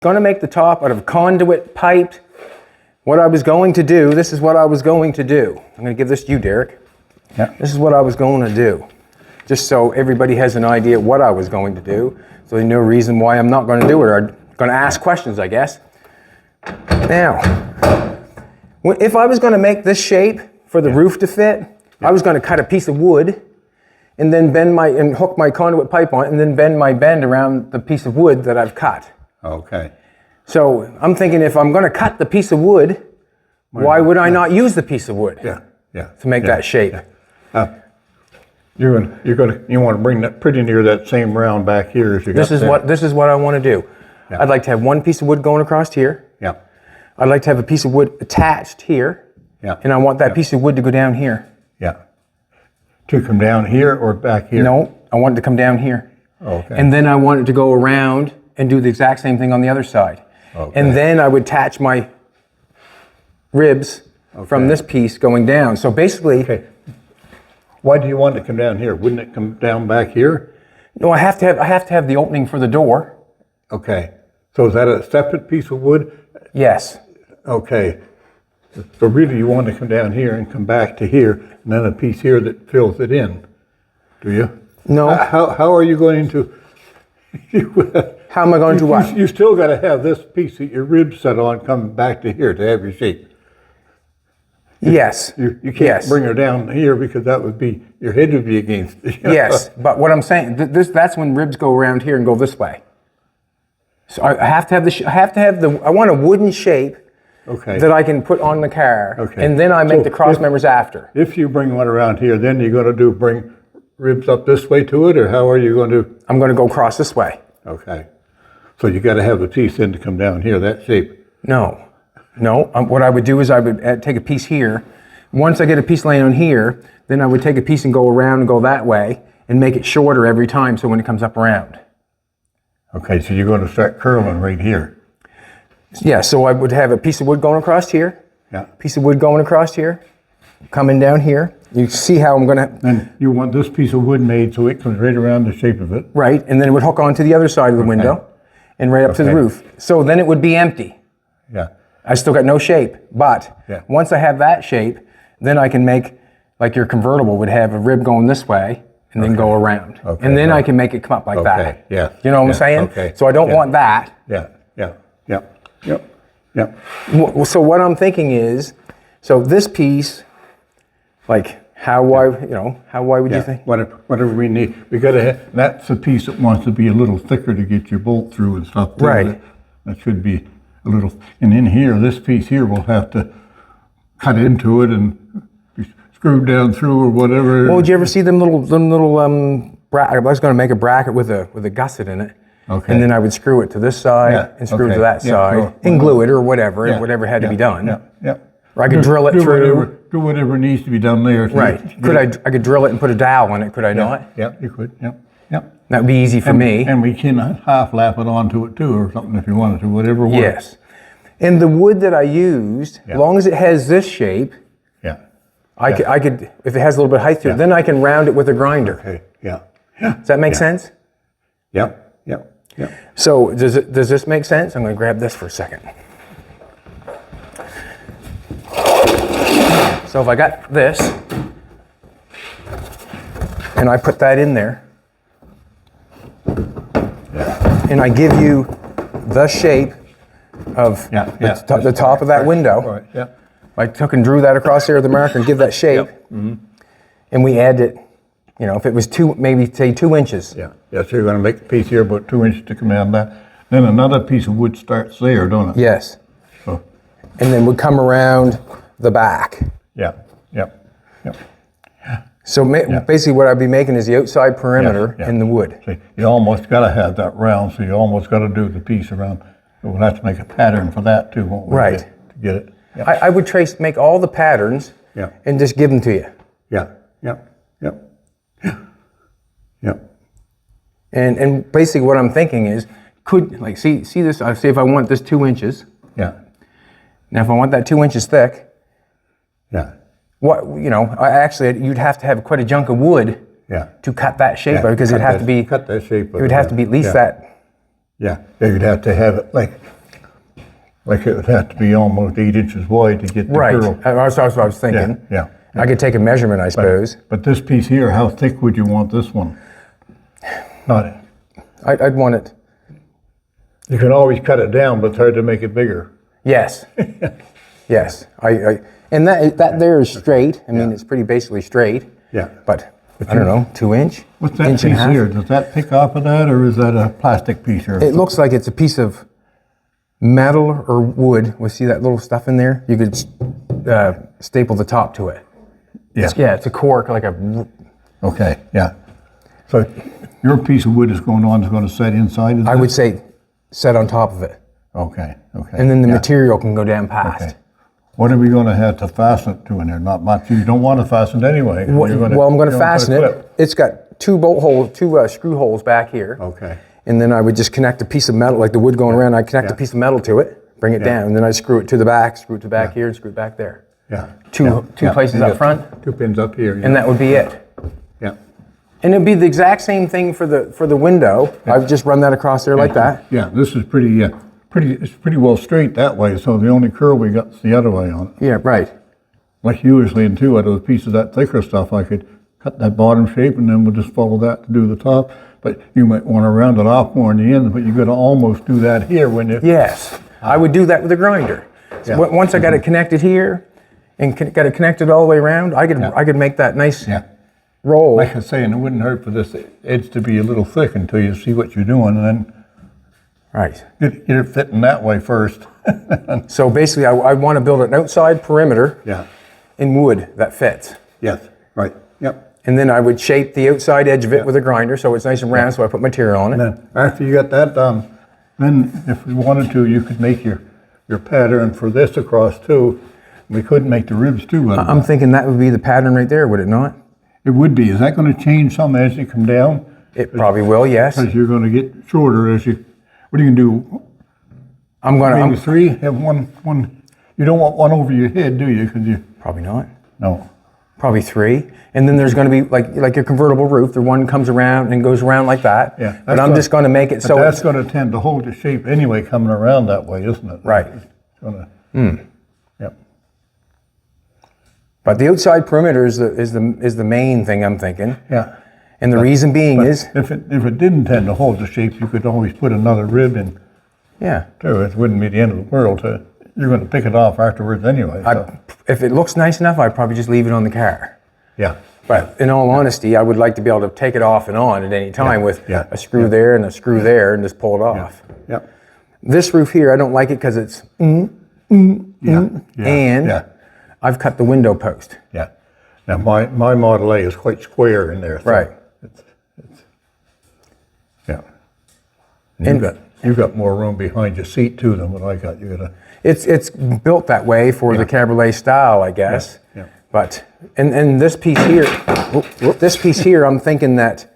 going to make the top out of conduit pipe. What I was going to do, this is what I was going to do. I'm going to give this to you, Derrick. Yeah. This is what I was going to do. Just so everybody has an idea what I was going to do. So there's no reason why I'm not going to do it, or going to ask questions, I guess. Now, if I was going to make this shape for the roof to fit, I was going to cut a piece of wood and then hook my conduit pipe on it, and then bend my bend around the piece of wood that I've cut. Okay. So I'm thinking, if I'm going to cut the piece of wood, why would I not use the piece of wood? To make that shape. You want to bring that pretty near that same round back here as you got there. This is what I want to do. Yeah. I'd like to have one piece of wood going across here. Yeah. I'd like to have a piece of wood attached here. Yeah. And I want that piece of wood to go down here. Yeah. To come down here or back here? No, I want it to come down here. Okay. And then I want it to go around and do the exact same thing on the other side. Okay. And then I would attach my ribs from this piece going down. So basically... Okay. Why do you want it to come down here? Wouldn't it come down back here? No, I have to have the opening for the door. Okay. So is that a separate piece of wood? Yes. Okay. So really you want to come down here and come back to here, and then a piece here that fills it in, do you? No. How are you going to... How am I going to what? You still got to have this piece that your ribs set on coming back to here to have your shape. Yes. You can't bring her down here because that would be, your head would be against it. Yes, but what I'm saying, that's when ribs go around here and go this way. So I have to have I want a wooden shape that I can put on the car, and then I make the cross members after. If you bring one around here, then you're going to bring ribs up this way to it, or how are you going to? I'm going to go across this way. Okay. So you got to have the piece in to come down here, that shape. No. What I would do is I would take a piece here. Once I get a piece laying on here, then I would take a piece and go around and go that way and make it shorter every time, so when it comes up around. Okay, so you're going to start curling right here. Yeah, so I would have a piece of wood going across here. Yeah. Piece of wood going across here, coming down here. You see how I'm going to... And you want this piece of wood made so it comes right around the shape of it. Right, and then it would hook onto the other side of the window and right up to the roof. So then it would be empty. Yeah. I still got no shape, but once I have that shape, then I can make, like your convertible would have a rib going this way and then go around. Okay. And then I can make it come up like that. Yeah. You know what I'm saying? Okay. So I don't want that. So what I'm thinking is, so this piece, like how wide would you think? Whatever we need. We got to have, that's the piece that wants to be a little thicker to get your bolt through and stuff. Right. That should be a little, and in here, this piece here, we'll have to cut into it and be screwed down through or whatever. Well, did you ever see them little bracket? I was going to make a bracket with a gusset in it. Okay. And then I would screw it to this side and screw it to that side and glue it or whatever, whatever had to be done. Or I could drill it through. Do whatever needs to be done there. Right. I could drill it and put a dowel in it, could I not? Yeah, you could, Yep. That would be easy for me. And we can half lap it onto it too, or something if you wanted to, whatever works. Yes. And the wood that I used, as long as it has this shape, I could, if it has a little bit of height to it, then I can round it with a grinder. Okay. Does that make sense? Yep. So does this make sense? I'm going to grab this for a second. So if I got this, and I put that in there, and I give you the shape of the top of that window. Right. Yeah. I took and drew that across there with the marker and give that shape, and we add it. You know, if it was maybe say 2 inches. Yeah. So you're going to make a piece here about 2 inches to come out that. Then another piece of wood starts there, don't it? Yes. So. And then would come around the back. Yep. So basically what I'd be making is the outside perimeter in the wood. See, you almost got to have that round, so you almost got to do the piece around. We'll have to make a pattern for that too, won't we? Right. To get it. Yep. I would make all the patterns and just give them to you. Yep. And basically what I'm thinking is, see this, I say if I want this 2 inches. Yeah. Now if I want that 2 inches thick. Yeah. You'd have to have quite a chunk of wood to cut that shape out, because it'd have to be cut that shape. It would have to be at least that Yeah, you'd have to have it like it would have to be almost 8 inches wide to get the Right. curl. That's what I was thinking. Yeah. I could take a measurement, I suppose. But this piece here, how thick would you want this one? Not. I'd want it. You can always cut it down, but it's hard to make it bigger. Yes. Yes. And that there is straight. I mean, it's pretty basically straight. Yeah. But I don't know, 2 inch? What's that inch and a piece half? here? Does that pick off of that, or is that a plastic piece? Or It looks like it's a piece of metal or wood. We see that little stuff in there? You could staple the top to it. Yeah. It's a cork, like a... Okay, yeah. So your piece of wood is going to set inside of that? I would say set on top of it. Okay. And then the material can go down past. Okay. What are we going to have to fasten it to in there? Not much. You don't want to fasten it anyway. Well, I'm going to fasten it. It's got two screw holes back here. Okay. And then I would just connect a piece of metal, like the wood going around, I'd connect a piece of metal to it, bring it down, and then I'd screw it to the back, here, and screw it back there. Yeah. Two places up front. 2 pins up here. And that would be it. Yeah. And it'd be the exact same thing for the window. I would just run that across there like that. Yeah, this is it's pretty well straight that way, so the only curl we got is the other way on it. Yeah, right. Like usually in two out of the pieces of that thicker stuff, I could cut that bottom shape and then we'll just follow that to do the top. But you might want to round it off more in the end, but you got to almost do that here when you... Yes, I would do that with a grinder. So once I got it connected here and got it connected all the way around, I could make that nice roll. Like I was saying, it wouldn't hurt for this edge to be a little thick until you see what you're doing, and then get it fitting that way first. So basically, I want to build an outside perimeter in wood that fits. Yes, right, yep. And then I would shape the outside edge of it with a grinder so it's nice and round, so I put material on it. And then after you got that done, then if we wanted to, you could make your pattern for this across too. We could make the ribs too. I'm thinking that would be the pattern right there, would it not? It would be. Is that going to change some as you come down? It probably will, yes. Because you're going to get shorter as you... What are you going to do? Maybe three? Have one... You don't want one over your head, do you? Because you... Probably not. No. Probably three. And then there's going to be like your convertible roof. The one comes around and goes around like that. Yeah. But I'm just going to make it so that's going to tend to hold the shape anyway coming around that way, isn't it? Right. It's going to... Yep. But the outside perimeter is the main thing I'm thinking. Yeah. And the reason being is... If it didn't tend to hold the shape, you could always put another rib in. Yeah. Too. It wouldn't be the end of the world. You're going to pick it off afterwards anyway. So. If it looks nice enough, I'd probably just leave it on the car. Yeah. But in all honesty, I would like to be able to take it off and on at any time with a screw there and a screw there and just pull it off. Yeah. This roof here, I don't like it because it's and I've cut the window post. Yeah. Now my Model A is quite square in there. So right. It's you've got more room behind your seat too than what I got. It's built that way for the Cabriolet style, I guess. Yeah. But and this piece here, I'm thinking that,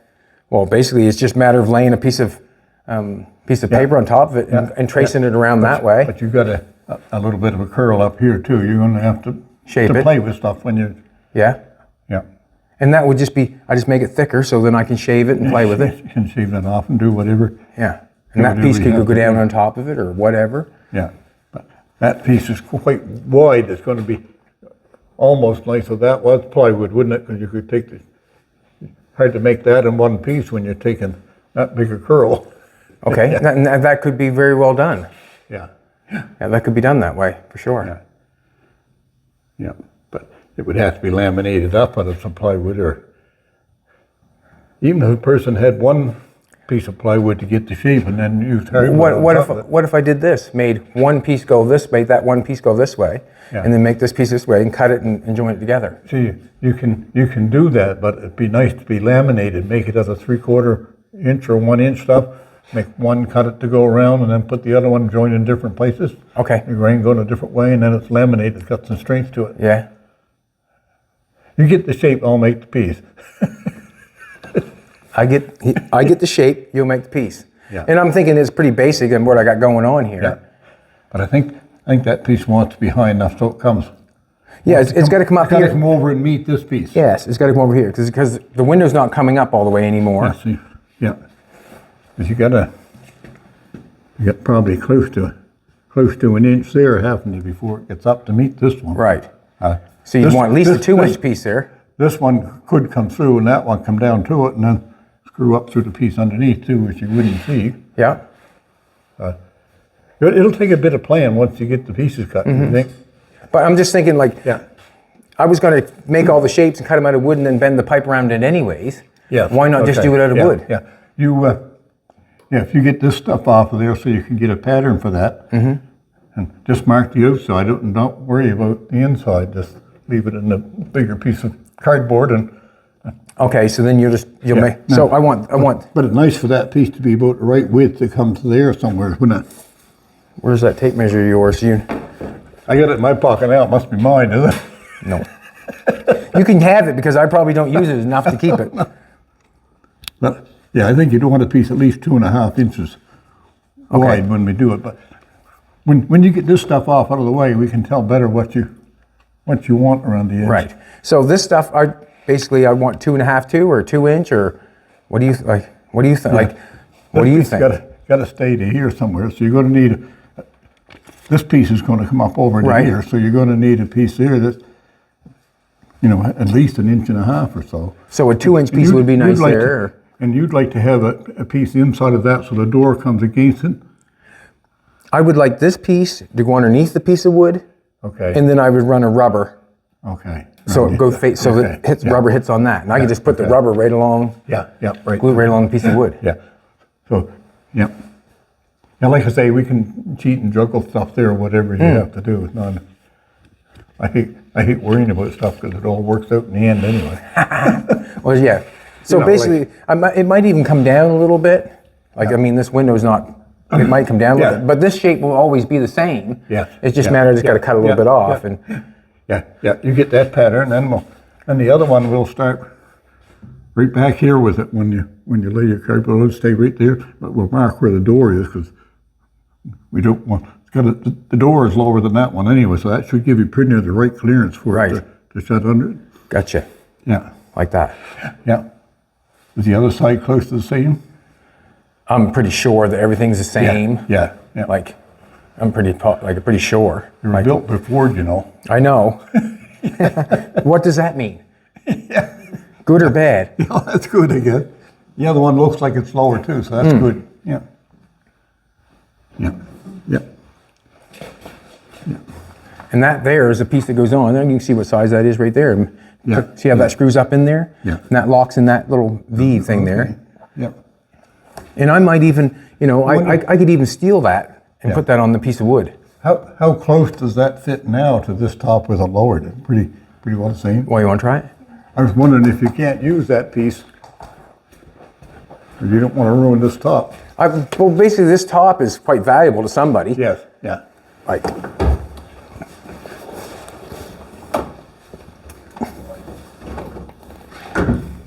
well, basically it's just a matter of laying a piece of paper on top of it and tracing it around that way. But you've got a little bit of a curl up here too. You're going to have to shape it. Play with stuff when you. Yeah. Yeah. And that would just be, I just make it thicker so then I can shave it and play with it. You can shave that off and do whatever. Yeah. And that piece could go down on top of it or whatever. Yeah. But that piece is quite wide. It's going to be almost length of that was plywood, wouldn't it? Because you could take hard to make that in one piece when you're taking that bigger curl. Okay. that could be very well done. Yeah. Yeah, that could be done that way for sure. Yeah. But it would have to be laminated up out of some plywood, or even if a person had one piece of plywood to get the shape and then used hardwood. What if I did this? Made one piece go this, made that one piece go this way, and then make this piece this way and cut it and join it together. See, you can do that, but it'd be nice to be laminated. Make it as a 3/4 inch or 1 inch stuff. Make one, cut it to go around, and then put the other one joined in different places. Okay. The grain going a different way, and then it's laminated. It's got some strength to it. Yeah. You get the shape, I'll make the piece. I get the shape, you'll make the piece. Yeah. And I'm thinking it's pretty basic in what I got going on here. Yeah. But I think that piece wants to be high enough so it comes. Yeah, it's got to come up here. It's got to come over and meet this piece. Yes, it's got to come over here because the window's not coming up all the way anymore. Yeah. Because you got to You get probably close to an inch there, haven't you, before it gets up to meet this one. Right. Uh, So you this- want at least a this- 2-inch piece there. This one could come through and that one come down to it and then screw up through the piece underneath too, which you wouldn't see. Yeah. It'll take a bit of plan once you get the pieces cut, you think? But I'm just thinking like, Yeah. I was going to make all the shapes and cut them out of wood and then bend the pipe around it anyways. Yes. Why not just Okay. do it out of Yeah, wood? Yeah. If you get this stuff off of there so you can get a pattern for that, and just mark the outside out and don't worry about the inside. Just leave it in a bigger piece of cardboard and. Okay, so then you'll Yeah, make. no. So I want. But it's nice for that piece to be about the right width to come to there somewhere, wouldn't it? Where's that tape measure of yours? I got it in my pocket now. It must be mine, isn't it? No. You can have it because I probably don't use it enough to keep it. But yeah, I think you don't want a piece at least 2.5 inches wide when we do it. But when you get this stuff off out of the way, we can tell better what you want around the edge. Right. So this stuff, I want 2.5 too, or 2-inch, or what do you like? What do you think? Like, what do you think? Got to stay to here somewhere. So you're going to need this piece is going to come up over to Right. here. So you're going to need a piece there that's at least 1.5 inches or so. So a 2-inch piece would be nice like there. to- and you'd like to have a piece inside of that so the door comes against it. I would like this piece to go underneath the piece of wood, Okay. and then I would run a rubber. Okay. So Right. it goes face, so Okay. that hits Yeah. rubber hits on that, and I can just put the okay. rubber right along, Yeah. Right. glue it right along the piece of wood. Yeah. So, yeah. Yeah, like I say, we can cheat and juggle stuff there, whatever you have to do. It's not. I hate worrying about stuff because it all works out in the end anyway. Well, yeah. So basically, it might even come down a little bit. Like, I mean, this window's not. It might come down a little Yeah. bit, but this shape will always be the same. Yes. It's just Yeah. matter. Just got to Yeah. cut a little Yeah. bit off, Yeah. and Yeah. You get that pattern, and the other one we'll start right back here with it when you lay your cardboard. It'll stay right there, but we'll mark where the door is because we don't want. The door is lower than that one anyway, so that should give you pretty near the right clearance for Right. it to shut under it. gotcha, Yeah. like that. Yeah. Is the other side close to the same? I'm pretty sure that everything's the same. Yeah. Like, I'm pretty sure. They were built by Ford, I know. What does that mean? Good or bad? Yeah, that's good, I guess. The other one looks like it's lower too, so that's good. Yeah. And that there is a piece that goes on. There you can see what size that is right there. Yeah. See how that screws up in there? Yeah. And that locks in that little V thing there. Yeah. And I might even, I could even steal that and Yeah. put that on the piece of wood. How close does that fit now to this top with a lowered? Pretty well the same. Well, you want to try it? I was wondering if you can't use that piece, or you don't want to ruin this top. Well, basically, this top is quite valuable to somebody. Yes. Yeah. Like,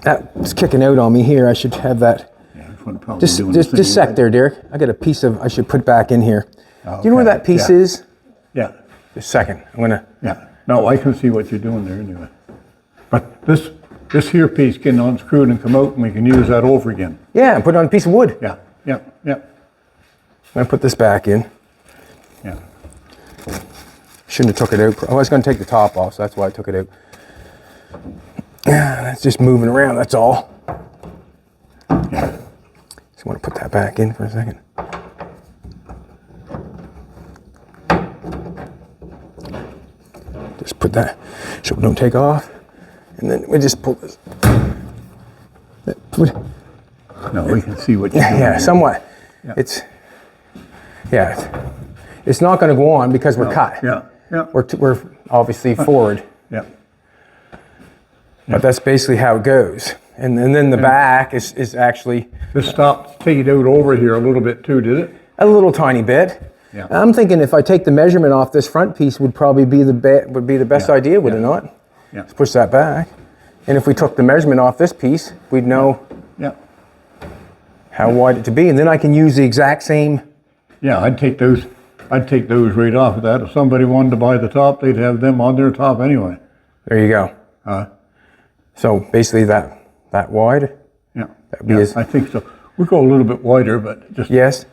that's kicking out on me here. I should have that. Yeah. This one probably Just, doing just, the just same. sec there, Derrick. I got a piece of. I should put back in here. Oh, Do you know where okay. that piece Yeah. is? Yeah. Just a second. I'm gonna. Yeah. No, I can see what you're doing there anyway. But this here piece can unscrew and come out, and we can use that over again. Yeah, and put it on a piece of wood. Yeah. I'm gonna put this back in. Yeah. Shouldn't have took it out. I was gonna take the top off, so that's why I took it out. That's just moving around. That's all. Just want to put that back in for a second. Just put that so it don't take off, and then we just pull this. No, we can see what you're doing. Yeah, there. somewhat. Yeah. It's not going to go on because we're cut. Yeah. We're obviously forward, Yeah. but that's basically how it goes. And then the back is actually This stopped, take it out over here a little bit too, did it? a little tiny bit. Yeah. I'm thinking if I take the measurement off this front piece would probably be the best idea, would it not? Yeah. Let's push that back. And if we took the measurement off this piece, we'd know Yeah. how wide it to be, and then I can use the exact same. Yeah, I'd take those right off of that. If somebody wanted to buy the top, they'd have them on their top anyway. There you go. So basically that wide. Yeah. That'd be Yeah, as- I think so. We'll go a little bit wider, but just Yes.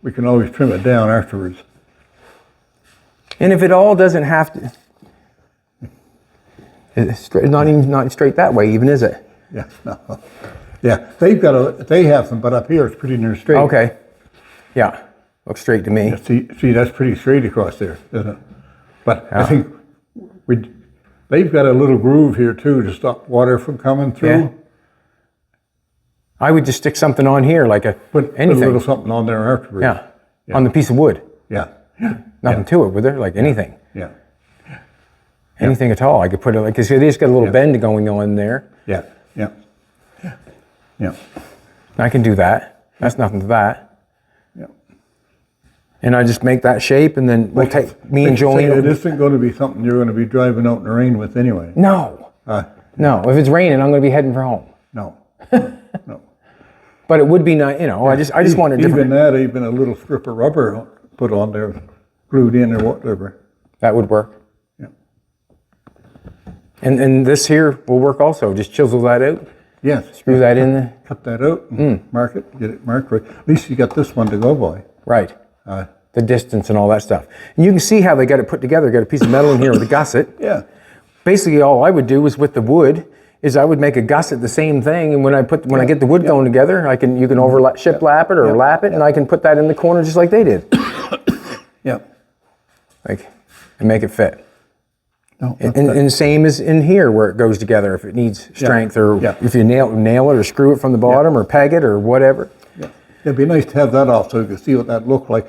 we can always trim it down afterwards. And if it all doesn't have to, it's not straight that way even, is it? Yeah, no. Yeah, they have some, but up here it's pretty near straight. Okay. Yeah, looks straight to me. Yeah, see, that's pretty straight across there, isn't it? But I think they've got a little groove here too to stop water from coming through. Yeah. I would just stick something on here, like Put a anything. little something on there afterwards. Yeah. On the piece of wood. Yeah. Nothing to it, would there? Like anything. Yeah. Anything at all. I could put it like, because it has got a little bend going on there. Yeah. Yeah. Yeah. I can do that. That's nothing to that. Yeah. And I just make that shape, and then we'll take me and Jolene. It isn't going to be something you're going to be driving out in the rain with anyway. No. No. If it's raining, I'm going to be heading for home. No. No. But it would be nice, you know. I just want a different. Even a little strip of rubber put on there, glued in or whatever. That would work. Yeah. And this here will work also. Just chisel that out. Yes. Screw that in there. Cut that out. And mark it. Get it marked right. At least you got this one to go by. Right. The distance and all that stuff. And you can see how they got it put together. Got a piece of metal in here with a gusset. Yeah. Basically, all I would do is with the wood is I would make a gusset the same thing, and when I get the wood going together, you can overlap, shiplap it or lap it, and I can put that in the corner just like they did. Yeah. Like, and make it fit. No, and same as in here where it goes together if it needs strength or if you nail it or screw it from the bottom or peg it or whatever. Yeah. It'd be nice to have that off so you can see what that looked like.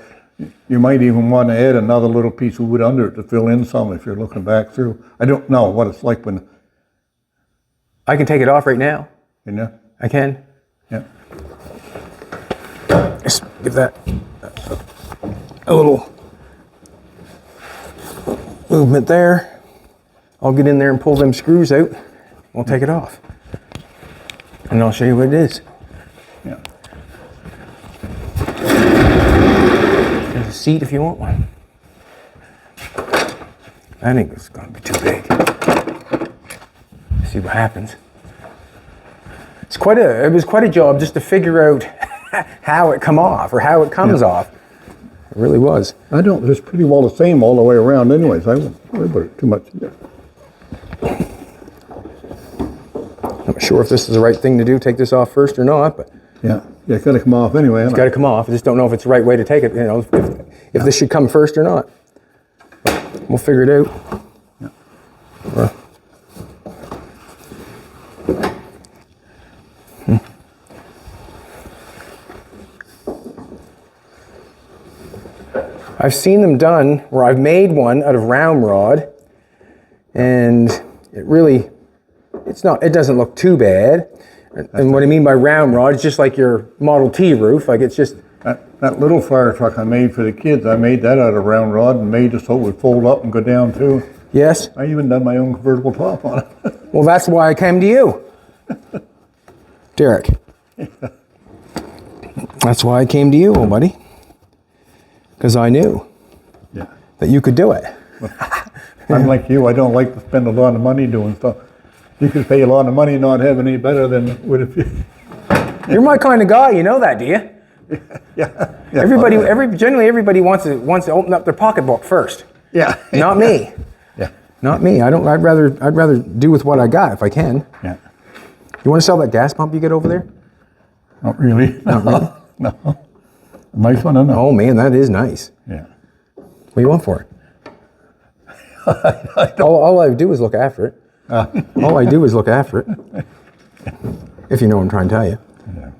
You might even want to add another little piece of wood under it to fill in some if you're looking back through. I don't know what it's like when. I can take it off right now. You know? I can. Yeah. Just give that a little movement there. I'll get in there and pull them screws out. We'll take it off. And I'll show you what it is. Yeah. There's a seat if you want one. I think it's going to be too big. See what happens. It was quite a job just to figure out how it come off or how it comes off. It really was. It's pretty well the same all the way around anyways. I wouldn't worry about it too much. I'm not sure if this is the right thing to do, take this off first or not, but Yeah, it's got to come off anyway. it's got to come off. I just don't know if it's the right way to take it, if this should come first or not. But we'll figure it out. Yeah. I've seen them done where I've made one out of round rod, and it doesn't look too bad. And what I mean by round rod is just like your Model T roof, like it's just. That little fire truck I made for the kids, I made that out of round rod and made it so it would fold up and go down too. Yes. I even done my own convertible top on it. Well, that's why I came to you, Derrick. That's why I came to you, old buddy. Because I knew that you could do it. I'm like you, I don't like to spend a lot of money doing stuff. You could pay a lot of money and not have any better than would if you. You're my kind of guy, you know that, do you? Yeah. Generally everybody wants to open up their pocketbook first. Yeah. Not me. Yeah. Not me. I'd rather do with what I got if I can. Yeah. You want to sell that gas pump you get over there? Not really. Not really? No. A nice one, isn't it? Oh man, that is nice. Yeah. What do you want for it? All I do is look after it. All I do is look after it. If you know what I'm trying to tell you. Yeah.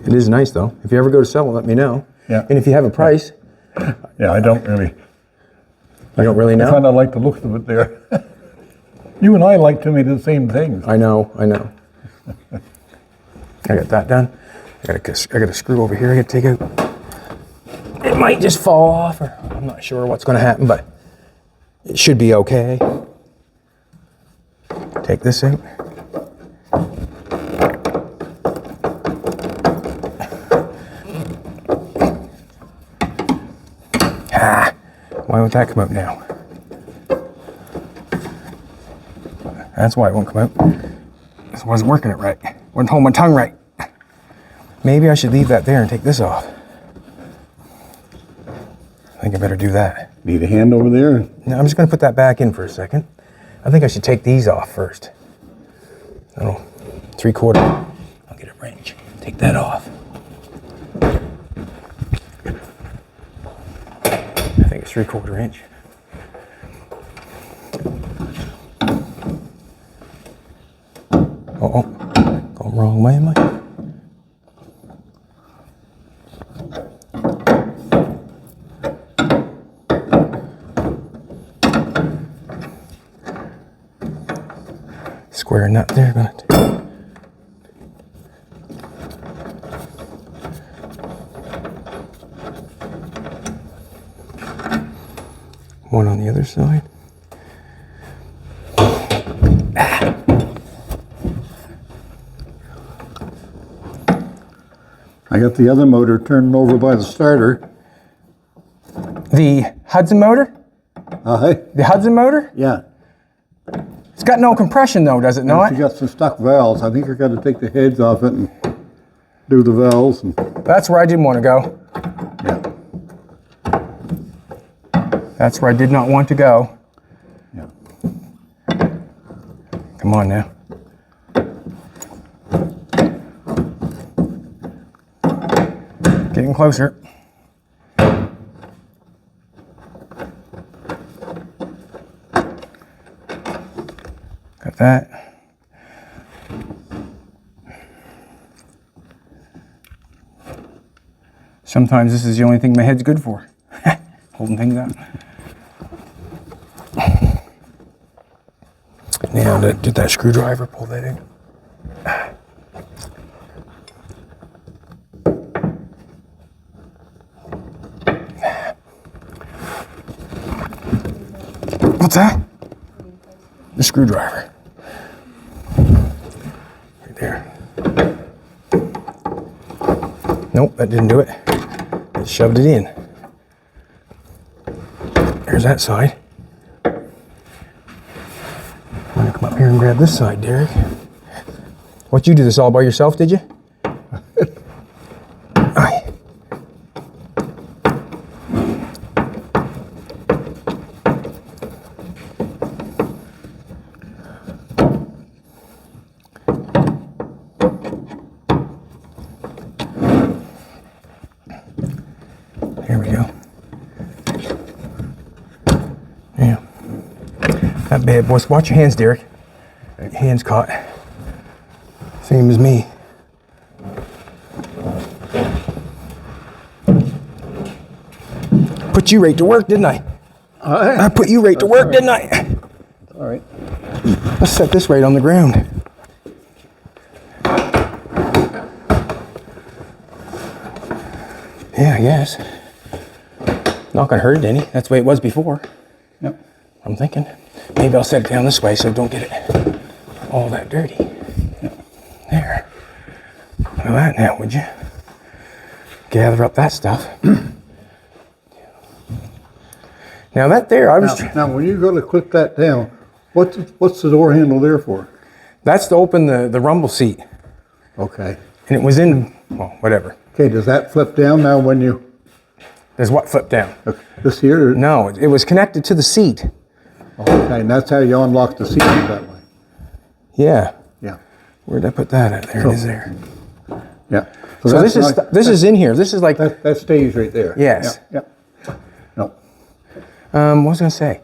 It is nice though. If you ever go to sell it, let me know. Yeah. And if you have a price. Yeah, I don't really. You don't really know? I kind of like the looks of it there. You and I like to me the same things. I know. I got that done. I got a screw over here I got to take out. It might just fall off, or I'm not sure what's going to happen, but it should be okay. Take this out. Why won't that come out now? That's why it won't come out. I wasn't working it right. Wasn't holding my tongue right. Maybe I should leave that there and take this off. I think I better do that. Need a hand over there? No, I'm just going to put that back in for a second. I think I should take these off first. Oh, 3/4. I'll get a wrench. Take that off. I think it's 3/4 inch. Oh, going wrong way, am I? Square nut there, gonna. One on the other side. I got the other motor turned over by the starter. The Hudson motor? The Hudson motor? Yeah. It's got no compression though, does it not? You got some stuck valves. I think you're going to take the heads off it and do the valves. And That's where I didn't want to go. yeah. That's where I did not want to go. Yeah. Come on now. Getting closer. Got that. Sometimes this is the only thing my head's good for. Holding things up. Now, did that screwdriver pull that in? What's that? The screwdriver. Right there. Nope, that didn't do it. It shoved it in. There's that side. I'm gonna come up here and grab this side, Derek. What, you do this all by yourself, did you? Aye. Here we go. Yeah. That bad boy. Watch your hands, Derek. Your hands caught. Same as me. Put you right to work, didn't I? I put you right to work, didn't I? All right. Let's set this right on the ground. Yeah, I guess. Not gonna hurt it any. That's the way it was before. Yep. I'm thinking. Maybe I'll set it down this way so don't get it all that dirty. Yep. There. Look at that now, would you? Gather up that stuff. Now that there, I was... Now, when you go to clip that down, what's the door handle there for? That's to open the rumble seat. Okay. And it was in, well, whatever. Okay, does that flip down now when you... There's what flip down? This here? No, it was connected to the seat. Okay, and that's how you unlock the seat that way. Yeah. Yeah. Where'd I put that at? There it is there. Yeah. So this is in here. This is like... That stays right there. Yes. Yep. No. What was I going to say?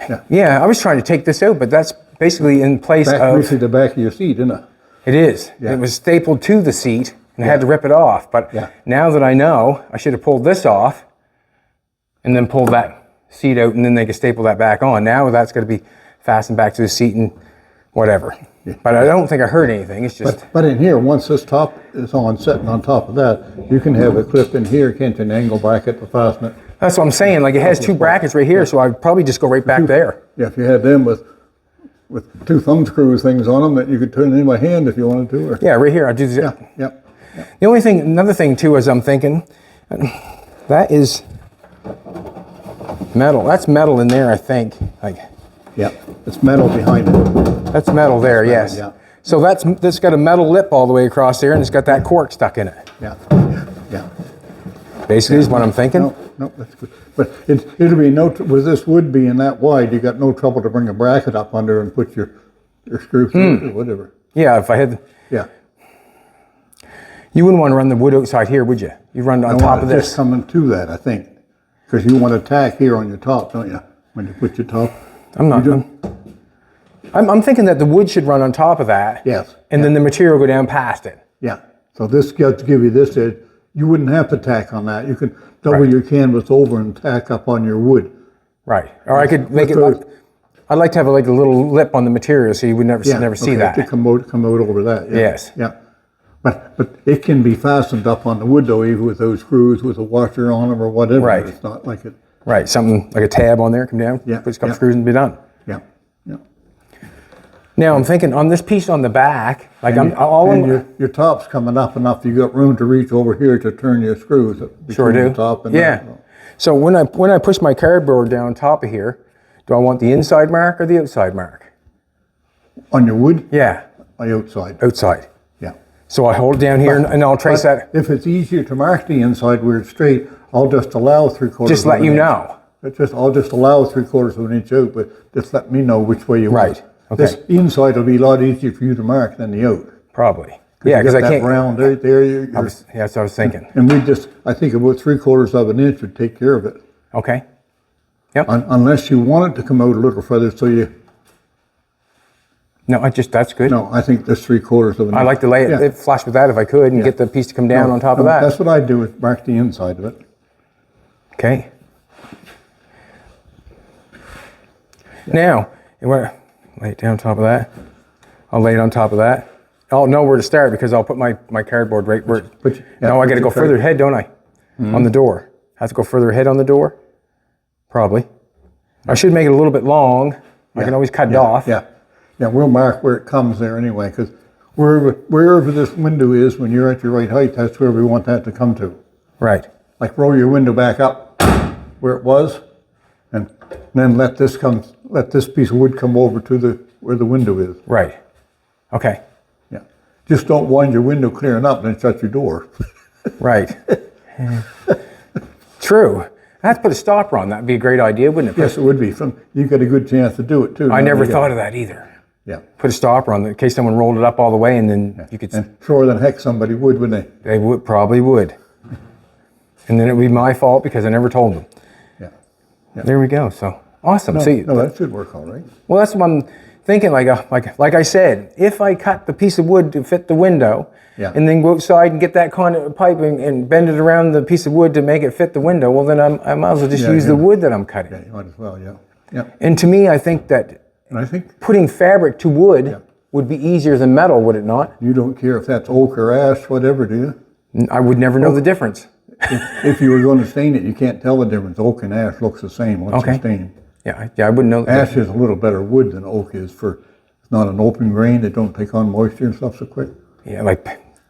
Yeah. Yeah, I was trying to take this out, but that's basically in place Basically of... the back of your seat, isn't it? It is. Yeah. It was stapled to the seat, and I had to rip it off. But now that I know, I should have pulled this off, and then pulled that seat out, and then they could staple that back on. Now that's going to be fastened back to the seat and whatever. Yeah. But I don't think I heard anything. It's just... But in here, once this top is on, sitting on top of that, you can have a clip in here, can't you, an angle bracket to fasten it. That's what I'm saying. Like, it has two brackets right here, so I'd probably just go right back there. Yeah, if you had them with two thumb screws things on them that you could turn in by hand if you wanted to. Or, Yeah, right here. I'll do this. Yeah. The only thing, another thing too, is I'm thinking, that is metal. That's metal in there, I think. Like, Yeah, it's metal behind it. that's metal there, yes. Yeah. So that's got a metal lip all the way across there, and it's got that cork stuck in it. Yeah, yeah. Basically, is what I'm thinking. No, that's good. But it'll be with this wood being that wide, you got no trouble to bring a bracket up under and put your screw through it or whatever. Yeah, if I had. Yeah. You wouldn't want to run the wood outside here, would you? You run on top of this. Just coming to that, I think, because you want a tack here on your top, don't you? When you put your top. I'm not. I'm thinking that the wood should run on top of that. Yes. And then the material go down past it. Yeah. So this got to give you this edge. You wouldn't have to tack on that. You could double your canvas over and tack up on your wood. Right. Or I could make it like, I'd like to have like a little lip on the material so you would never see that. To come out over that. Yeah. Yes. Yeah. But it can be fastened up on the wood though, even with those screws with a washer on them or whatever. Right. It's not like it. Right. Something like a tab on there, come down, Yeah. put a couple screws and be done. Yeah. Yeah. Now I'm thinking on this piece on the back, like your top's coming up enough. You got room to reach over here to turn your screws. Sure do. The top and yeah. that. So when I push my cardboard down on top of here, do I want the inside mark or the outside mark? On your wood? Yeah. On the outside. Outside. Yeah. So I hold it down here and I'll trace that. If it's easier to mark the inside where it's straight, I'll just allow 3/4. Just let you know. I'll just allow 3/4 of an inch out, but just let me know which way you want. Right. Okay. This inside will be a lot easier for you to mark than the out. Probably. Yeah, because I can't. Round right there. That's what I was thinking. And I think about 3/4 of an inch would take care of it. Okay. Yep. Unless you want it to come out a little further, so you. No, that's good. No, I think this 3/4 of an inch. I like to lay it flush with that if I could and get the piece to come down on top of that. That's what I do, is mark the inside of it. Okay. Now, you want to lay it down on top of that. I'll lay it on top of that. I'll know where to start because I'll put my cardboard right where. No, I got to go further ahead, don't I? On the door. I have to go further ahead on the door. Probably. I should make it a little bit long. I can always cut it off. Yeah. Yeah, we'll mark where it comes there anyway, because wherever this window is, when you're at your right height, that's where we want that to come to. Right. Like roll your window back up where it was, and then let this piece of wood come over to where the window is. Right. Okay. Yeah. Just don't wind your window clearing up and then shut your door. Right. True. I have to put a stopper on. That'd be a great idea, wouldn't it? Yes, it would be. You got a good chance to do it too. I never thought of that either. Yeah. Put a stopper on in case someone rolled it up all the way, and then you could. And sure than heck somebody would, wouldn't they? They probably would. And then it would be my fault because I never told them. Yeah. There we go. So awesome. No, See, that should work all right. well, that's what I'm thinking. Like I said, if I cut the piece of wood to fit the window, and then go outside and get that conduit pipe and bend it around the piece of wood to make it fit the window, well, then I might as well just use the wood that I'm cutting. Yeah, you might as well. Yeah. Yeah. And to me, I think that putting fabric to wood would be easier than metal, would it not? You don't care if that's oak or ash, whatever, do you? I would never know the difference. If you were going to stain it, you can't tell the difference. Oak and ash looks the same once you stain. Yeah, I wouldn't know. Ash is a little better wood than oak is it's not an open grain. It don't take on moisture and stuff so quick. Yeah, like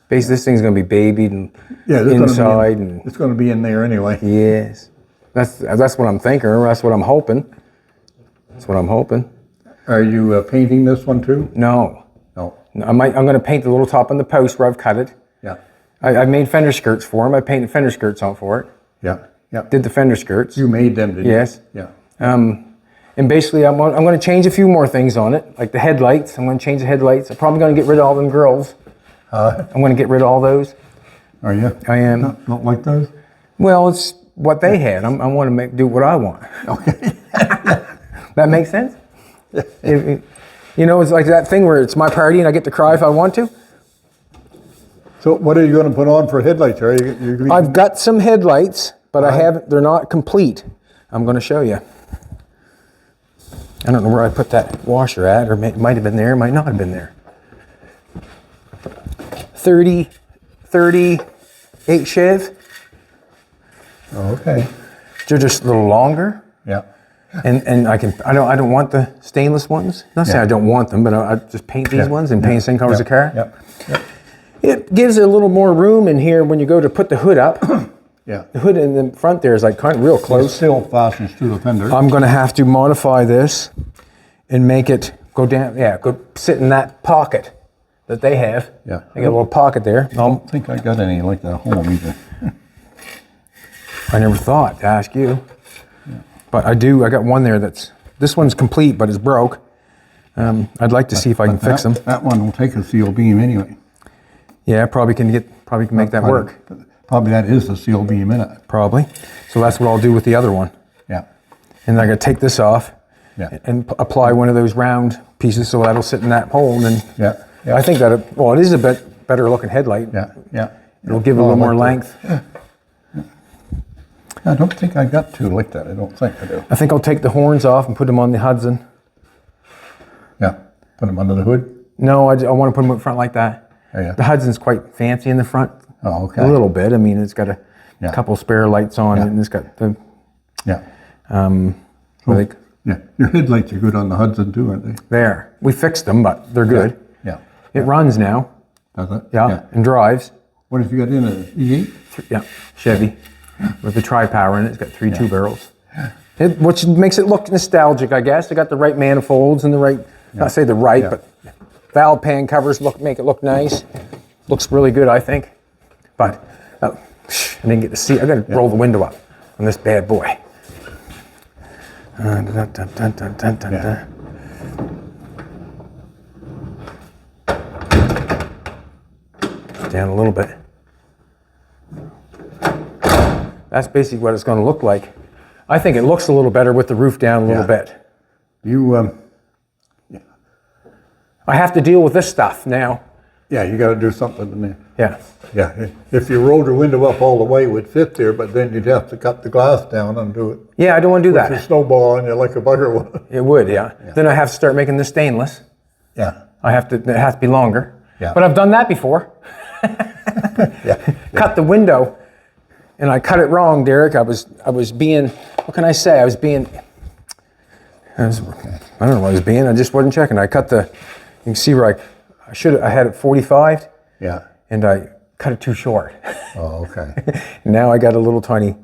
basically this thing's going to be babied and inside. and it's going to be in there anyway. Yes. That's what I'm thinking, or that's what I'm hoping. That's what I'm hoping. Are you painting this one too? No. No. I'm going to paint the little top on the post where I've cut it. Yeah. I made fender skirts for him. I painted fender skirts on for it. Yeah. Yeah. Did the fender skirts. You made them, didn't you? Yes. Yeah. And basically I'm going to change a few more things on it, like the headlights. I'm going to change the headlights. I'm probably going to get rid of all them grills. I'm going to get rid of all those. Are you? I am. Not like those? Well, it's what they had. I want to do what I want. Okay. That makes sense? It's like that thing where it's my party and I get to cry if I want to. So what are you going to put on for headlights? I've got some headlights, but they're not complete. I'm going to show you. I don't know where I put that washer at, or it might have been there, might not have been there. 38 Chev. Oh, okay. They're just a little longer. Yeah. And I don't want the stainless ones. Not saying I don't want them, but I just paint these ones and paint the same color as the car. Yep. It gives it a little more room in here when you go to put the hood up. Yeah. The hood in the front there is like kind of real close. It still fastens to the fender. I'm going to have to modify this and make it go down. Yeah, go sit in that pocket that they have. Yeah. I got a little pocket there. I don't think I got any like that at home either. I never thought to ask you. But I do, I got one there this one's complete, but it's broke. I'd like to see if I can fix them. That one will take a seal beam anyway. Yeah, probably can make that work. Probably that is the seal beam in it. Probably. So that's what I'll do with the other one. Yeah. And then I gotta take this off and apply one of those round pieces so that'll sit in that hole. And then I think that, well, it is a bit better looking headlight. Yeah. It'll give it a little more length. I don't think I got two like that. I don't think I do. I think I'll take the horns off and put them on the Hudson. Yeah. Put them under the hood? No, I want to put them up front like that. Oh, yeah. The Hudson's quite fancy in the front. Oh, okay. A little bit. I mean, it's got a couple spare lights on it, and it's got the... Yeah. Your headlights are good on the Hudson too, aren't they? There. We fixed them, but they're good. Yeah. It runs now. Does it? Yeah. And drives. What have you got in it? E8? Yeah, Chevy. With the tri-power in it. It's got 3 2-barrels. Which makes it look nostalgic, I guess. It got the right manifolds and the right, not say the right, but valve pan covers make it look nice. Looks really good, I think. But I didn't get to see. I got to roll the window up on this bad boy. Down a little bit. That's basically what it's going to look like. I think it looks a little better with the roof down a little bit. I have to deal with this stuff now. Yeah, you got to do something in there. Yeah. Yeah, if you rolled your window up all the way, it would fit there, but then you'd have to cut the glass down and do it. Yeah, I don't want to do that. With a snowball on you like a bugger would. It would, yeah. Then I have to start making the stainless. Yeah. It has to be longer. Yeah. But I've done that before. Cut the window, and I cut it wrong, Derek. I was being, what can I say? I don't know what I was being. I just wasn't checking. I cut you can see where I had it 45. Yeah. And I cut it too short. Oh, okay. Now I got a little tiny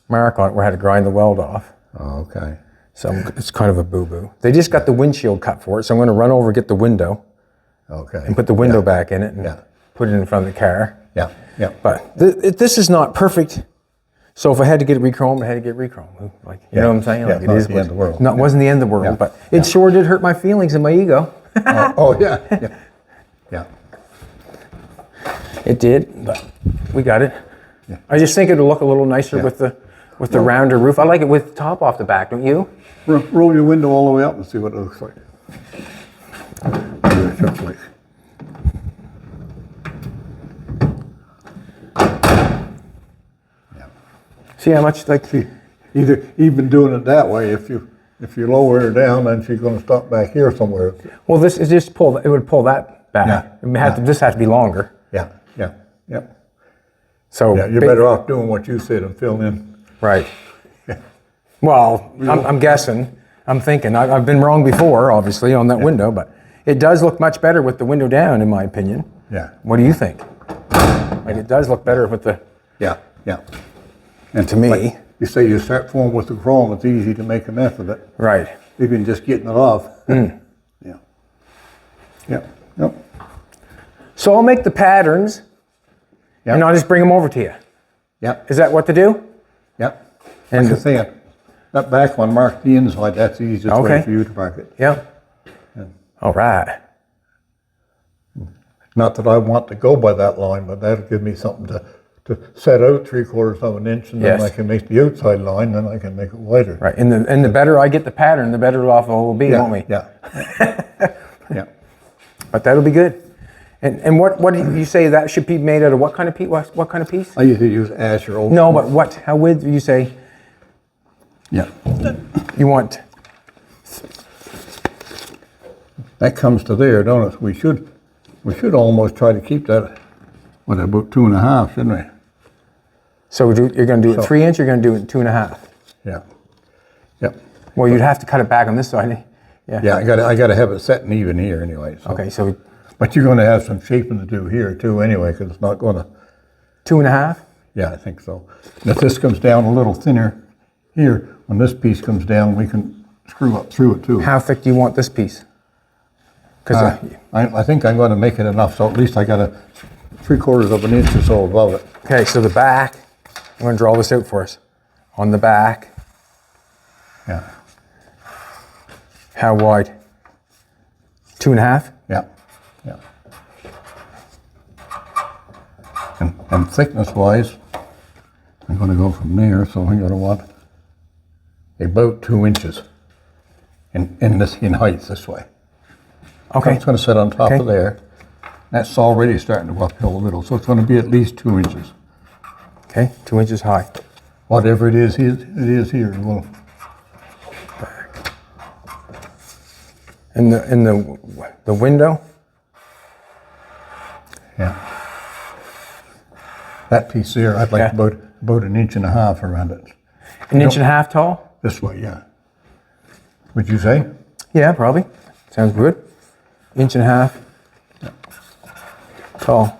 mark on it where I had to grind the weld off. Oh, okay. So it's kind of a boo-boo. They just got the windshield cut for it, so I'm going to run over, get the window. Okay. And put the window back in it and put it in front of the car. Yeah, yeah. But this is not perfect. So if I had to get it re-chromed, I had to get it re-chromed. Like, you know what I'm saying? Like, it is the end of the world. No, it wasn't the end of the world, but it sure did hurt my feelings and my ego. Yeah. It did, but we got it. Yeah. I just think it'll look a little nicer with the rounder roof. I like it with the top off the back, don't you? Roll your window all the way up and see what it looks like. See how much even doing it that way, if you lower her down, then she's going to stop back here somewhere. Well, this is just it would pull that back. This has to be longer. Yeah. So you're better off doing what you said and fill in. Right. Well, I'm guessing. I'm thinking. I've been wrong before, obviously, on that window, but it does look much better with the window down, in my opinion. Yeah. What do you think? Like, it does look better with the... Yeah. And to me... Like you say you start form with the chrome, it's easy to make a mess of it. Right. Even just getting it off. Yep. So I'll make the patterns, and I'll just bring them over to you. Yep. Is that what to do? Yep. And like I say, that back one, mark the inside. That's the easiest way for you to mark it. Yeah. All right. Not that I want to go by that line, but that'll give me something to set out 3/4 of an inch, and then I can make the outside line, then I can make it wider. Right. And the better I get the pattern, the better off it will be, won't we? Yeah. But that'll be good. And what do you say that should be made out of? What kind of piece? What kind of piece? I usually use ash or oak. No, but how width do you say? Yeah. You want? That comes to there, don't it? We should almost try to keep that, about 2.5, shouldn't we? So you're going to do it 3 inch. You're going to do it 2.5. Yeah. Yep. Well, you'd have to cut it back on this side. Yeah. I got to have it set and even here anyway. So. Okay. So. But you're going to have some shaping to do here too, anyway, because it's not going to. 2.5. Yeah, I think so. And if this comes down a little thinner here, when this piece comes down, we can screw up through it too. How thick do you want this piece? Because I think I'm going to make it enough, so at least I got a 3/4 of an inch or so above it. okay, so the back, I'm going to draw this out for us. On the back, Yeah, how wide? 2.5? yeah, yeah. And thickness-wise, I'm going to go from there, so I'm going to want about 2 inches in height this way. Okay. It's going to sit on top Okay. of there. That's already starting to go uphill a little, so it's going to be at least 2 inches. Okay, 2 inches high. Whatever it is here. Well, And the window? yeah. That piece there, I'd like Yeah. about 1.5 inches around it. An inch and a half tall? This way, yeah. Would you say? Yeah, probably. Sounds good. Inch and a half tall.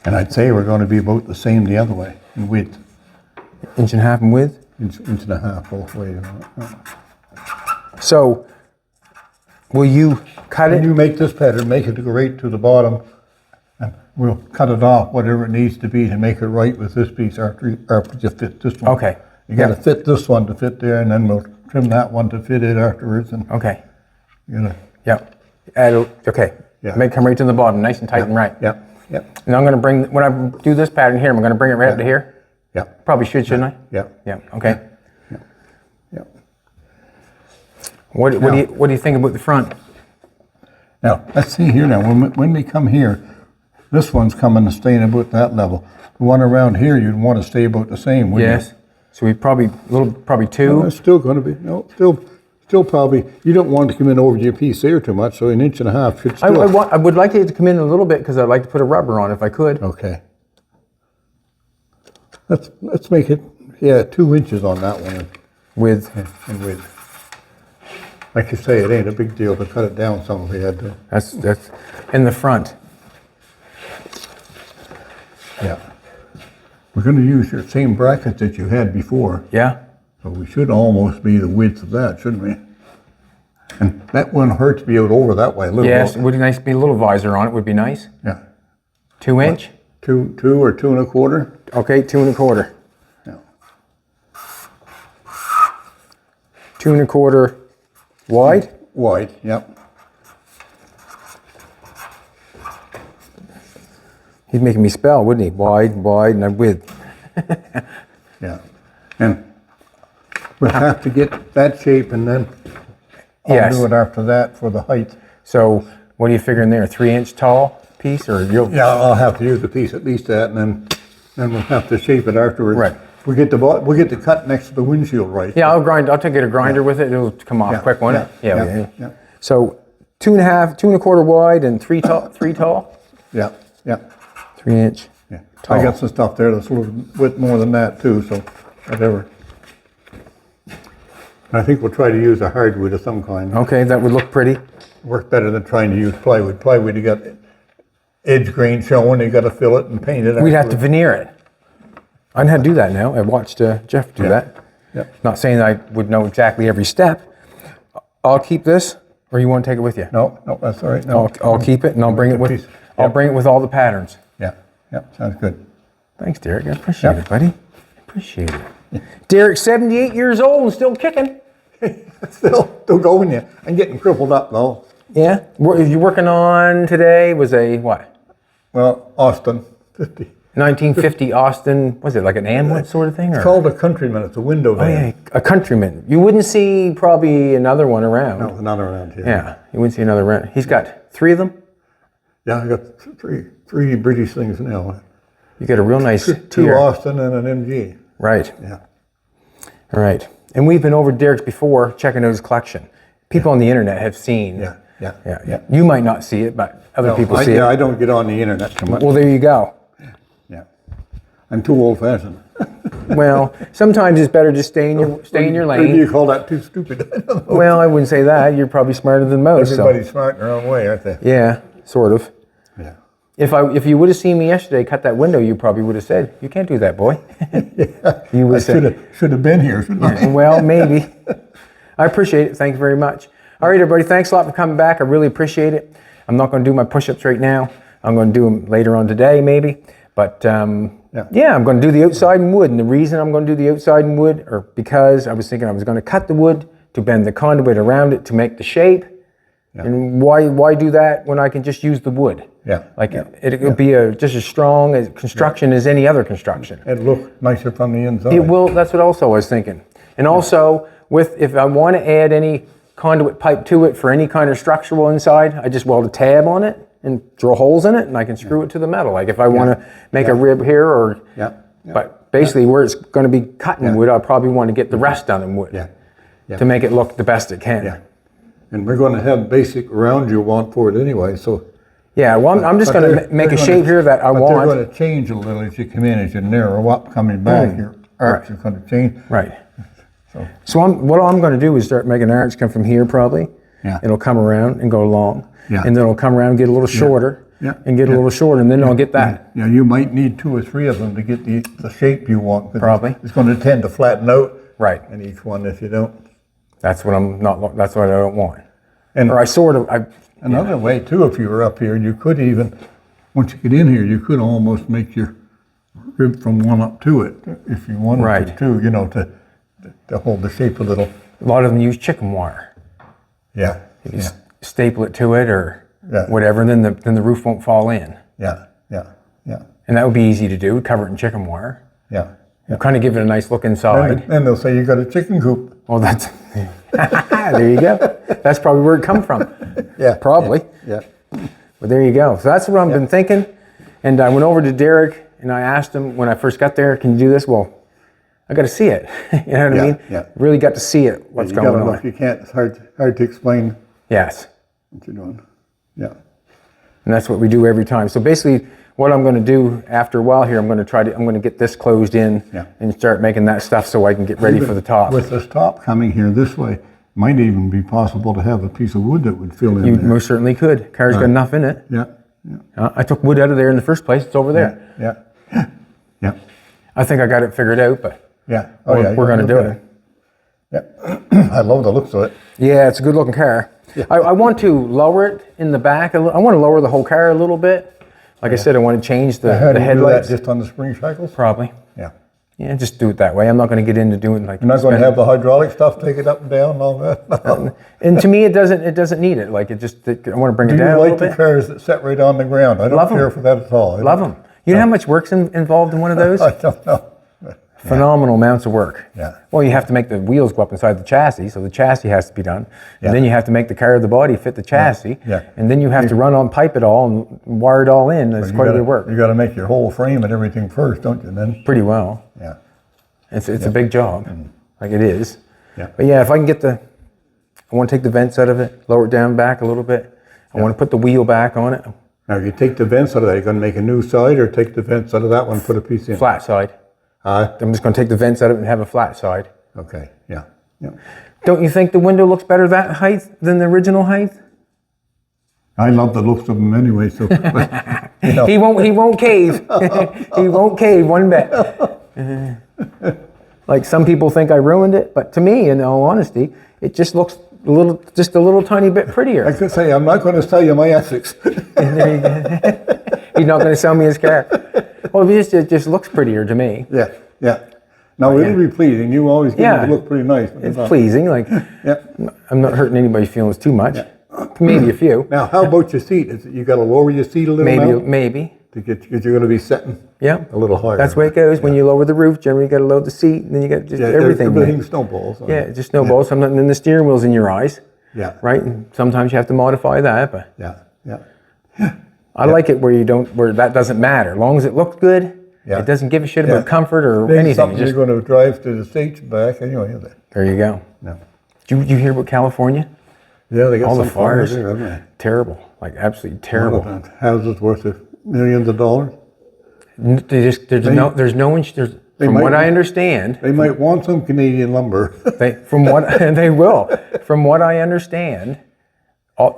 And I'd say we're going to be about the same the other way in width. Inch and a half in width. Inch and a half both ways. So, will you cut When it? you make this pattern, make it go right to the bottom, and we'll cut it off whatever it needs to be to make it right with this piece after you fit this one. Okay. You got to Yeah. fit this one to fit there, and then we'll trim that one to fit it afterwards. And Okay. you gotta, Yep. Okay. Yeah. Make it come right to the bottom, nice and tight and right. yep, yep, And I'm going to bring, when I do this pattern here, I'm going to bring it right up to here. yep, Probably should, shouldn't I? yep, Yeah. Okay. yep. What do you think about the front? Now let's see here. Now when we come here, this one's coming and staying about that level. The one around here, you'd want to stay about the same, wouldn't you? Yes. So we probably two. It's still going to be, no, still probably, you don't want to come in over your piece there too much, so 1.5 inches should still. I would like it to come in a little bit because I'd like to put a rubber on if I could. Okay. Let's make it, yeah, 2 inches on that one With, in width. Like you say, it ain't a big deal to cut it down some if we had to. that's in the front. Yeah. We're going to use your same brackets that you had before, Yeah. so we should almost be the width of that, shouldn't we? And that wouldn't hurt to be out over that way a little Yes, bit. it would be nice to be a little visor on it. Would be nice. Yeah. 2 inch. Two or 2.25. Okay, 2.25. Yeah. 2.25 wide. Wide, yep. He's making me spell, wouldn't he? Wide, and width. Yeah. And we'll have to get that shape and then I'll Yes. do it after that for the height. So, what are you figuring there? 3 inch tall piece, or you'll? Yeah, I'll have to use the piece at least that, and then we'll have to shape it afterwards. Right. We'll get the cut next to the windshield right. Yeah, I'll take it a grinder with it. It'll come off Yeah, quick, won't it? yeah. So 2.25 wide and 3 tall. 3 tall. Yeah, yeah, 3 inch. yeah. Tall. I got some stuff there that's a little bit more than that too, so whatever. I think we'll try to use a hardwood of some kind. Okay, that would look pretty. Work better than trying to use plywood. Plywood, you got edge grain showing, you got to fill it and paint it. We'd have to afterwards. veneer it. I know how to do that now. I watched Jeff do that. Yeah. Not saying I would know exactly every step. I'll keep this, or you want to take it with you? No, that's all right. No, I'll keep it, and I'll bring it with. Piece. I'll Yep. bring it with all the patterns. Yeah, yeah, sounds good. Thanks, Derrick. I appreciate Yep. it, buddy. Appreciate it. Derrick's 78 years old and still kicking. Still going yet. I'm getting crippled up though. Yeah. What you working on today? Was a what? Well, Austin, 50. 1950 Austin. Was it like an ambulance sort of thing? Or? It's called a Countryman. It's a window Oh van. yeah, a Countryman. You wouldn't see probably another one around. No, not around here. Yeah, you wouldn't see another around. He's got 3 of them. Yeah, I got three British things now. You got a real nice Two tier. Austin and an MG. Right. Yeah. All right. And we've been over Derrick's before, checking out his collection. People on the internet have seen. Yeah. You might not see it, but other No, people see yeah, it. I don't get on the internet too much. Well, there you go. Yeah. I'm too old-fashioned. Well, sometimes it's better just stay in your Maybe lane. you call that too stupid. I don't know. Well, I wouldn't say that. You're probably smarter than most. Everybody's So. smart in their own way, aren't they? Yeah, sort of. Yeah. If you would have seen me yesterday cut that window, you probably would have said, "You can't do that, boy." You I would have said, should have been here, shouldn't I? "Well, maybe." I appreciate it. Thank you very much. All right, everybody, thanks a lot for coming back. I really appreciate it. I'm not going to do my push-ups right now. I'm going to do them later on today, maybe. But yeah, I'm going to do the outside in wood. And the reason I'm going to do the outside in wood, or because I was thinking I was going to cut the wood to bend the conduit around it to make the shape. Yeah. And why do that when I can just use the wood? Yeah. Like it would be just as strong a construction as any other construction. It'll look nicer from the inside. It will. That's what also I was thinking. And also, if I want to add any conduit pipe to it for any kind of structural inside, I just weld a tab on it and drill holes in it, and I can screw it to the metal. Like if I want to make a rib here, or but basically where it's going to be cut in wood, I'll probably want to get the rest done in wood to make it look the best it can. Yeah. And we're going to have basic round you want for it anyway, so. Yeah, well, I'm just going to make a shape here that I want. But they're going to change a little as you come in, as you narrow up coming back. Your arcs are going to change. Right. So what I'm going to do is start making arcs come from here probably. Yeah. It'll come around and go along. Yeah. And then it'll come around and get a little shorter. Yeah. And get a little shorter, and then I'll get that. Yeah, you might need 2 or 3 of them to get the shape you want. Probably. It's going to tend to flatten out. Right. And each one if you don't. That's what that's what I don't want. And or I sort of. Another way too, if you were up here, you could even, once you get in here, you could almost make your rib from one up to it if you wanted to too, you know, to hold the shape a little. A lot of them use chicken wire. Yeah. You just staple it to it or whatever, and then the roof won't fall in. Yeah. And that would be easy to do, cover it in chicken wire. Yeah. You kind of give it a nice look inside. And they'll say you got a chicken coop. Well, that's, there you go. That's probably where it come from. Yeah. Probably. Yeah. But there you go. So that's what I've been thinking. And I went over to Derrick and I asked him when I first got there, can you do this? Well, I got to see it. You know what I mean? Yeah. Really got to see it, what's going on. If you can't, it's hard to explain. Yes. What you're doing. Yeah. And that's what we do every time. So basically, what I'm going to do after a while here, I'm going to get this closed in and start making that stuff so I can get ready for the top. With this top coming here this way, might even be possible to have a piece of wood that would fill in You there. most certainly could. Car's got enough in it. Yeah. I took wood out of there in the first place. It's over there. Yeah. I think I got it figured out, but we're going to do it. Yeah. I love the looks of it. Yeah, it's a good looking car. Yeah. I want to lower it in the back. I want to lower the whole car a little bit. Like I said, I want to change the headlights. Do that just on the spring cycles? Probably. Yeah. Yeah, just do it that way. I'm not going to get into doing like. You're not going to have the hydraulic stuff take it up and down and all that. And to me, it doesn't need it. Like I want to bring it down a little bit. Do you like the cars that sit right on the ground? I don't care for that at all. Love them. You know how much work's involved in one of those? I don't know. Phenomenal amounts of work. Yeah. Well, you have to make the wheels go up inside the chassis, so the chassis has to be done. And then you have to make the car of the body fit the chassis. Yeah. And then you have to run on pipe it all and wire it all in. It's quite a bit of work. You got to make your whole frame and everything first, don't you? And then pretty well. Yeah. It's a big job, like it is. Yeah. But yeah, if I can get I want to take the vents out of it, lower it down back a little bit. I want to put the wheel back on it. Now, if you take the vents out of that, you're going to make a new side, or take the vents out of that one and put a piece in? Flat side. I'm just going to take the vents out of it and have a flat side. Okay, yeah. Don't you think the window looks better that height than the original height? I love the looks of them anyway, so. You know. He won't cave. He won't cave one bit. Like some people think I ruined it, but to me, in all honesty, it just looks just a little tiny bit prettier. I could say, I'm not going to sell you my Essex. He's not going to sell me his car. Well, it just looks prettier to me. Yeah. Now, it'll be pleasing. You always get it to look pretty nice. It's pleasing. Like, I'm not hurting anybody's feelings too much. Maybe a few. Now, how about your seat? You got to lower your seat a little now? Maybe. Because you're going to be sitting a little higher. That's the way it goes. When you lower the roof, generally you got to load the seat, and then you got just everything. Everything snowballs. Yeah, it just snowballs. Sometimes, and then the steering wheel's in your eyes. Yeah. Right? And sometimes you have to modify that. But Yeah. I like it where that doesn't matter. As long as it looks good, it doesn't give a shit about comfort or anything. Something you're going to drive to the States and back anyway. There you go. No. Did you hear about California? Yeah, they got all some the fires there, haven't they? Terrible, like absolutely terrible. Houses worth of millions of dollars. There's no insurance. From what I understand, they might want some Canadian lumber. They will. From what I understand,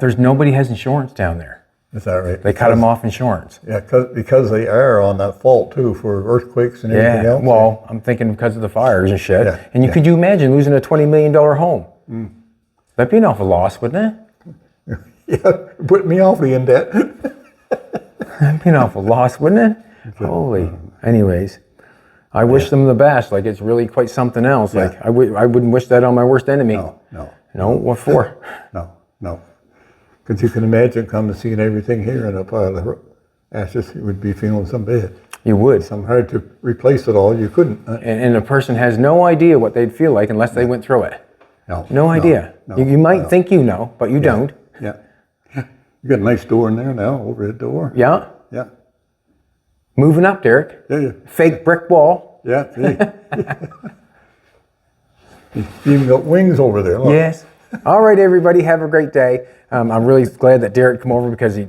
there's nobody has insurance down there. Is that right? They cut them off insurance. Yeah, because they are on that fault too for earthquakes and everything else. Well, I'm thinking because of the fires and shit. And could you imagine losing a $20 million home? That'd be an awful loss, wouldn't it? Yeah, put me awfully in debt. That'd be an awful loss, wouldn't it? Holy. Anyways, I wish them the best. Like, it's really quite something else. Yeah. Like, I wouldn't wish that on my worst enemy. No. No, what for? No. Because you can imagine coming to seeing everything here in a pile of ashes, you would be feeling some bad. You would. Some hard to replace it all. You couldn't. And a person has no idea what they'd feel like unless they went through it. No idea. You might think you know, but you don't. Yeah. You got a nice door in there now, overhead door. Yeah. Yeah. Moving up, Derrick. Yeah. Fake brick wall. Yeah. See? You even got wings over there. Look. Yes. All right, everybody. Have a great day. I'm really glad that Derrick came over because he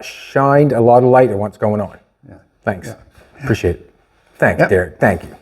shined a lot of light on what's going on. Yeah. Thanks. Yeah. Appreciate it. Thanks, Yeah. Derrick. Thank you.